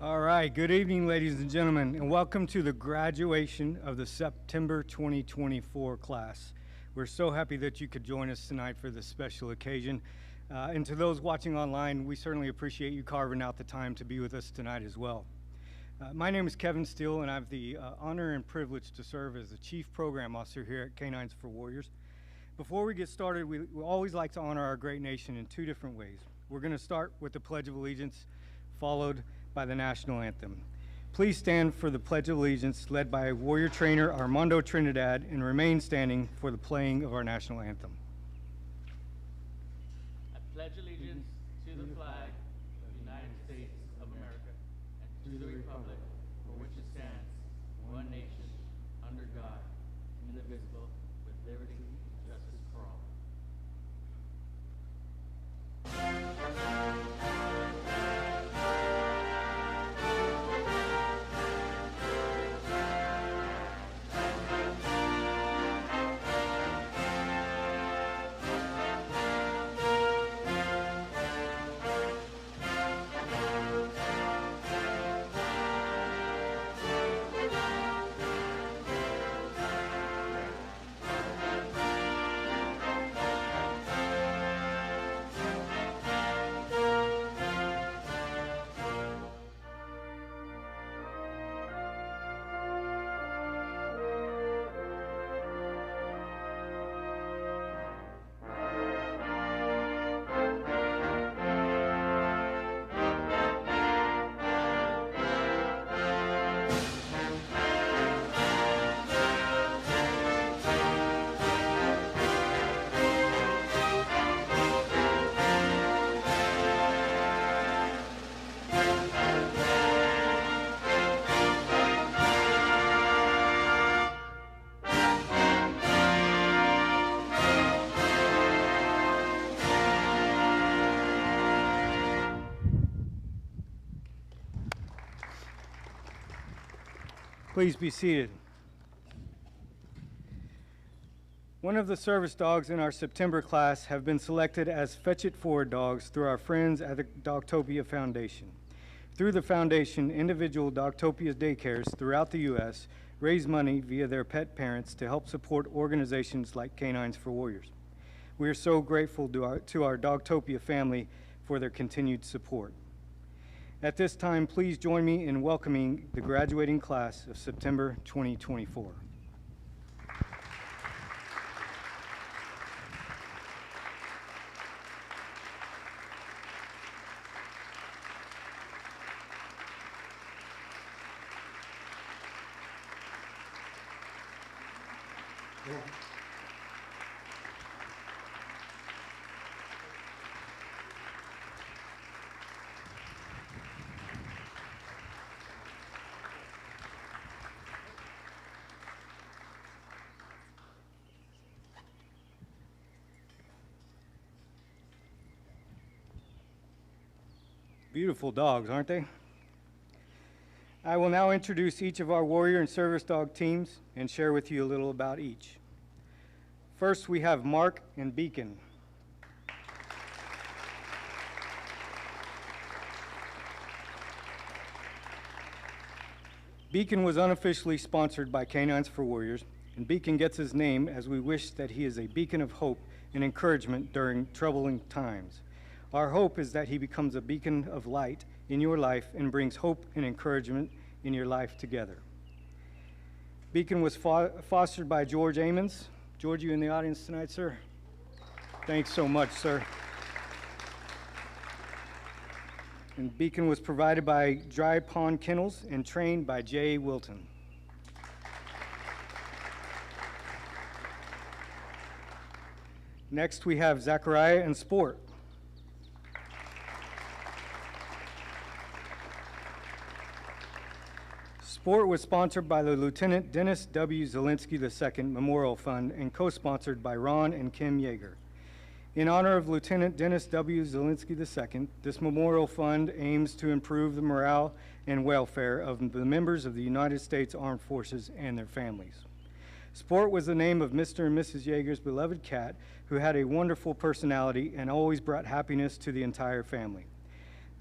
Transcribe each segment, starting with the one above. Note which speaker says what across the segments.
Speaker 1: All right, good evening, ladies and gentlemen, and welcome to the graduation of the September 2024 class. We're so happy that you could join us tonight for this special occasion. And to those watching online, we certainly appreciate you carving out the time to be with us tonight as well. My name is Kevin Steele, and I have the honor and privilege to serve as the Chief Program Officer here at K9s For Warriors. Before we get started, we always like to honor our great nation in two different ways. We're going to start with the Pledge of Allegiance, followed by the National Anthem. Please stand for the Pledge of Allegiance led by Warrior Trainer Armando Trinidad and remain standing for the playing of our National Anthem.
Speaker 2: I pledge allegiance to the flag of the United States of America and to the republic for which it stands, one nation, under God, indivisible, with liberty and justice for all.
Speaker 1: Please be seated. One of the service dogs in our September class have been selected as Fetch It Forward dogs through our friends at the Dogtopia Foundation. Through the foundation, individual Dogtopia daycares throughout the U.S. raise money via their pet parents to help support organizations like K9s For Warriors. We are so grateful to our Dogtopia family for their continued support. At this time, please join me in welcoming the graduating class of September 2024. Beautiful dogs, aren't they? I will now introduce each of our warrior and service dog teams and share with you a little about each. First, we have Mark and Beacon. Beacon was unofficially sponsored by K9s For Warriors, and Beacon gets his name as we wish that he is a beacon of hope and encouragement during troubling times. Our hope is that he becomes a beacon of light in your life and brings hope and encouragement in your life together. Beacon was fostered by George Amons. George, you in the audience tonight, sir? Thanks so much, sir. And Beacon was provided by Dry Pond Kennels and trained by Jay Wilton. Next, we have Zachariah and Sport. Sport was sponsored by the Lieutenant Dennis W. Zielinski II Memorial Fund and co-sponsored by Ron and Kim Yeager. In honor of Lieutenant Dennis W. Zielinski II, this memorial fund aims to improve the morale and welfare of the members of the United States Armed Forces and their families. Sport was the name of Mr. and Mrs. Yeager's beloved cat, who had a wonderful personality and always brought happiness to the entire family.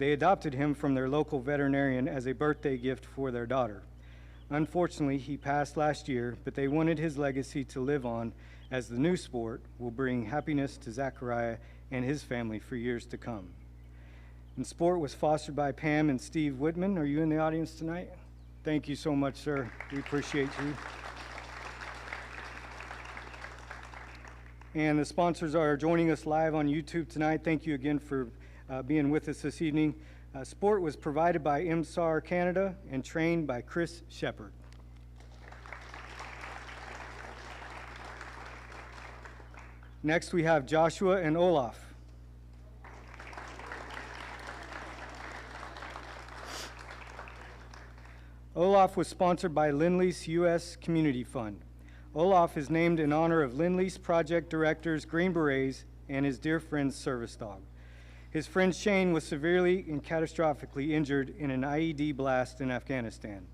Speaker 1: They adopted him from their local veterinarian as a birthday gift for their daughter. Unfortunately, he passed last year, but they wanted his legacy to live on, as the new sport will bring happiness to Zachariah and his family for years to come. And sport was fostered by Pam and Steve Whitman. Are you in the audience tonight? Thank you so much, sir. We appreciate you. And the sponsors are joining us live on YouTube tonight. Thank you again for being with us this evening. Sport was provided by MSAR Canada and trained by Chris Shepard. Next, we have Joshua and Olaf. Olaf was sponsored by Lend-Lease U.S. Community Fund. Olaf is named in honor of Lend-Lease project directors Green Berets and his dear friend's service dog. His friend Shane was severely and catastrophically injured in an IED blast in Afghanistan.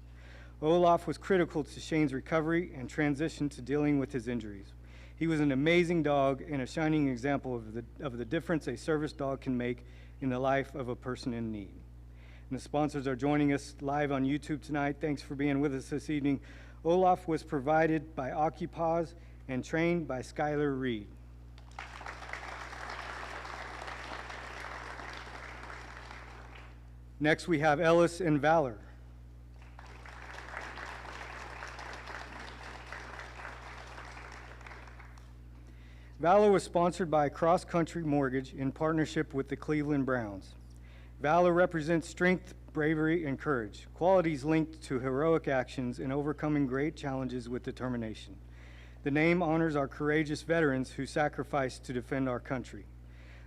Speaker 1: Olaf was critical to Shane's recovery and transition to dealing with his injuries. He was an amazing dog and a shining example of the difference a service dog can make in the life of a person in need. And the sponsors are joining us live on YouTube tonight. Thanks for being with us this evening. Olaf was provided by Occupaz and trained by Skylar Reed. Next, we have Ellis and Valor. Valor was sponsored by Cross Country Mortgage in partnership with the Cleveland Browns. Valor represents strength, bravery, and courage, qualities linked to heroic actions and overcoming great challenges with determination. The name honors our courageous veterans who sacrificed to defend our country.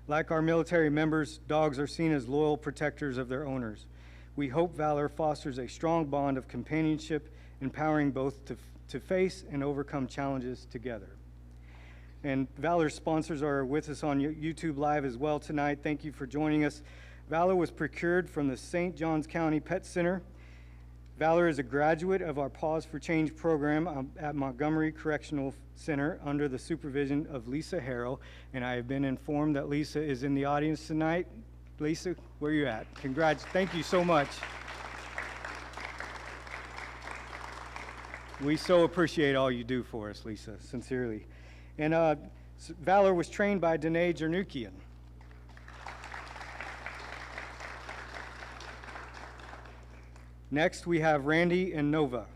Speaker 1: Like our military members, dogs are seen as loyal protectors of their owners. We hope Valor fosters a strong bond of companionship, empowering both to face and overcome challenges together. And Valor's sponsors are with us on YouTube Live as well tonight. Thank you for joining us. Valor was procured from the St. Johns County Pet Center. Valor is a graduate of our Pause for Change program at Montgomery Correctional Center under the supervision of Lisa Harrell, and I have been informed that Lisa is in the audience tonight. Lisa, where are you at? Congrats. Thank you so much. We so appreciate all you do for us, Lisa, sincerely. And Valor was trained by Danae Jernukian. Next, we have Randy and Nova.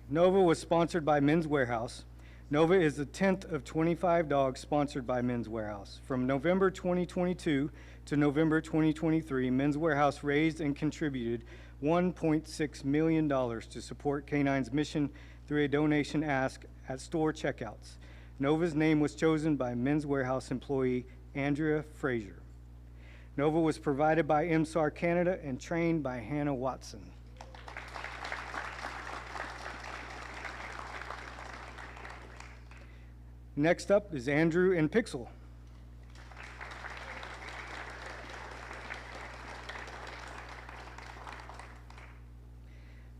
Speaker 1: Nova was sponsored by Men's Wearhouse. Nova is the 10th of 25 dogs sponsored by Men's Wearhouse. From November 2022 to November 2023, Men's Wearhouse raised and contributed $1.6 million to support K9's mission through a donation ask at store checkouts. Nova's name was chosen by Men's Wearhouse employee Andrea Frazier. Nova was provided by MSAR Canada and trained by Hannah Watson. Next up is Andrew and Pixel.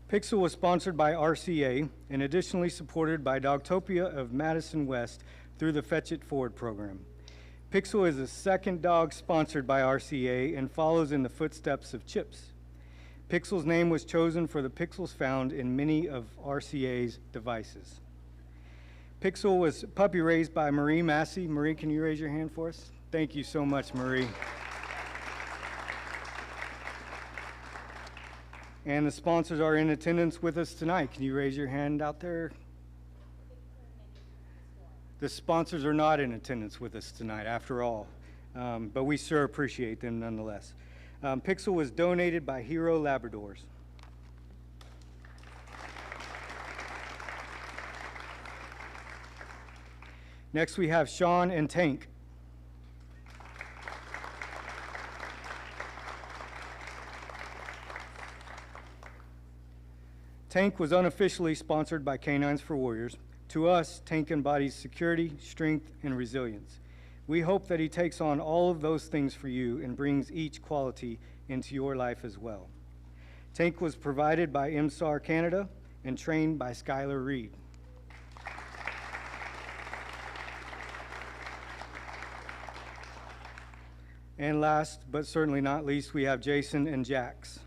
Speaker 1: Pixel was sponsored by RCA and additionally supported by Dogtopia of Madison West through the Fetch It Forward program. Pixel is the second dog sponsored by RCA and follows in the footsteps of Chips. Pixel's name was chosen for the pixels found in many of RCA's devices. Pixel was puppy raised by Marie Massey. Marie, can you raise your hand for us? Thank you so much, Marie. And the sponsors are in attendance with us tonight. Can you raise your hand out there? The sponsors are not in attendance with us tonight, after all, but we sure appreciate them nonetheless. Pixel was donated by Hero Labradors. Next, we have Sean and Tank. Tank was unofficially sponsored by K9s For Warriors. To us, Tank embodies security, strength, and resilience. We hope that he takes on all of those things for you and brings each quality into your life as well. Tank was provided by MSAR Canada and trained by Skylar Reed. And last, but certainly not least, we have Jason and Jax.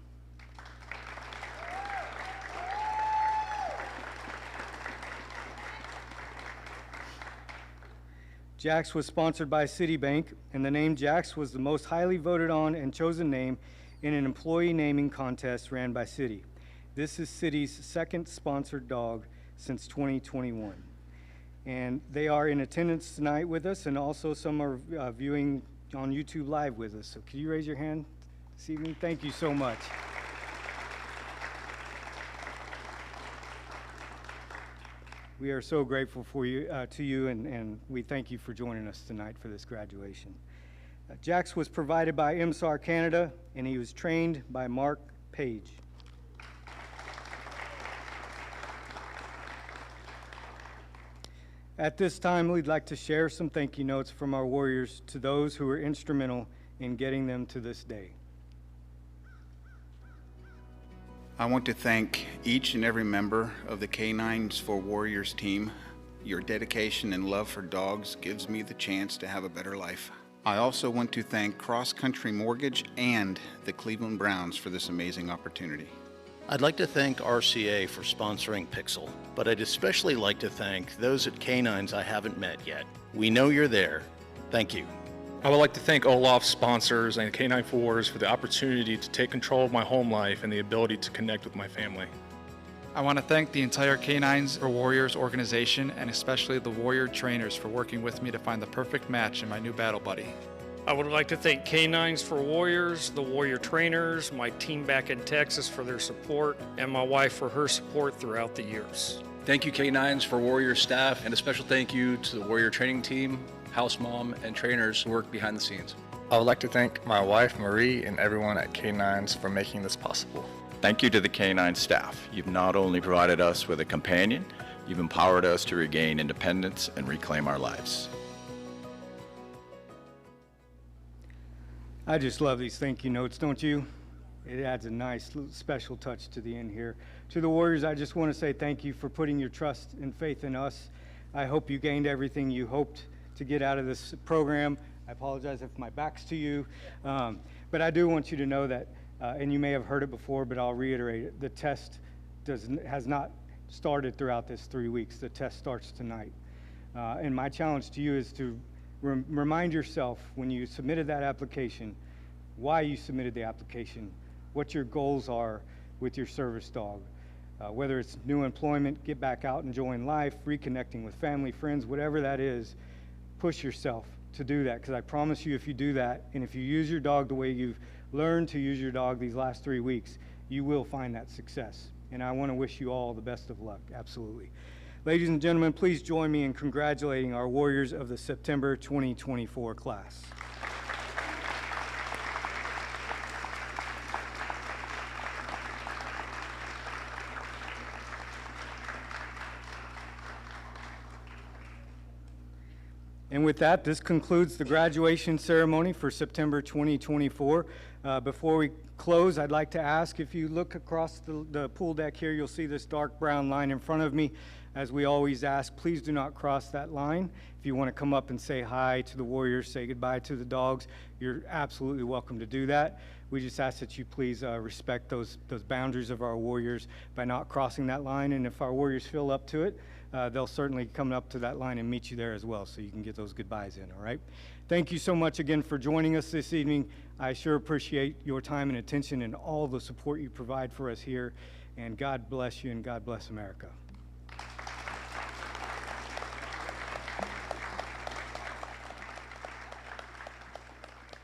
Speaker 1: Jax was sponsored by Citibank, and the name Jax was the most highly voted on and chosen name in an employee naming contest ran by Citi. This is Citi's second sponsored dog since 2021. And they are in attendance tonight with us, and also some are viewing on YouTube Live with us. So can you raise your hand this evening? Thank you so much. We are so grateful for you, to you, and we thank you for joining us tonight for this graduation. Jax was provided by MSAR Canada, and he was trained by Mark Page. At this time, we'd like to share some thank you notes from our Warriors to those who were instrumental in getting them to this day.
Speaker 3: I want to thank each and every member of the K9s For Warriors team. Your dedication and love for dogs gives me the chance to have a better life. I also want to thank Cross Country Mortgage and the Cleveland Browns for this amazing opportunity.
Speaker 4: I'd like to thank RCA for sponsoring Pixel, but I'd especially like to thank those at K9s I haven't met yet. We know you're there. Thank you.
Speaker 5: I would like to thank Olaf's sponsors and K9 For Warriors for the opportunity to take control of my home life and the ability to connect with my family.
Speaker 6: I want to thank the entire K9s For Warriors organization, and especially the Warrior trainers for working with me to find the perfect match in my new battle buddy.
Speaker 7: I would like to thank K9s For Warriors, the Warrior trainers, my team back in Texas for their support, and my wife for her support throughout the years.
Speaker 8: Thank you, K9s For Warriors staff, and a special thank you to the Warrior training team, house mom, and trainers who work behind the scenes.
Speaker 9: I would like to thank my wife, Marie, and everyone at K9s for making this possible.
Speaker 10: Thank you to the K9 staff. You've not only provided us with a companion, you've empowered us to regain independence and reclaim our lives.
Speaker 1: I just love these thank you notes, don't you? It adds a nice little special touch to the end here. To the Warriors, I just want to say thank you for putting your trust and faith in us. I hope you gained everything you hoped to get out of this program. I apologize if my back's to you, but I do want you to know that, and you may have heard it before, but I'll reiterate it, the test has not started throughout this 3 weeks. The test starts tonight. And my challenge to you is to remind yourself when you submitted that application, why you submitted the application, what your goals are with your service dog. Whether it's new employment, get back out, enjoying life, reconnecting with family, friends, whatever that is, push yourself to do that, because I promise you if you do that, and if you use your dog the way you've learned to use your dog these last 3 weeks, you will find that success. And I want to wish you all the best of luck, absolutely. Ladies and gentlemen, please join me in congratulating our Warriors of the September 2024 class. And with that, this concludes the graduation ceremony for September 2024. Before we close, I'd like to ask, if you look across the pool deck here, you'll see this dark brown line in front of me. As we always ask, please do not cross that line. If you want to come up and say hi to the Warriors, say goodbye to the dogs, you're absolutely welcome to do that. We just ask that you please respect those boundaries of our Warriors by not crossing that line. And if our Warriors feel up to it, they'll certainly come up to that line and meet you there as well, so you can get those goodbyes in, all right? Thank you so much again for joining us this evening. I sure appreciate your time and attention and all the support you provide for us here. And God bless you, and God bless America.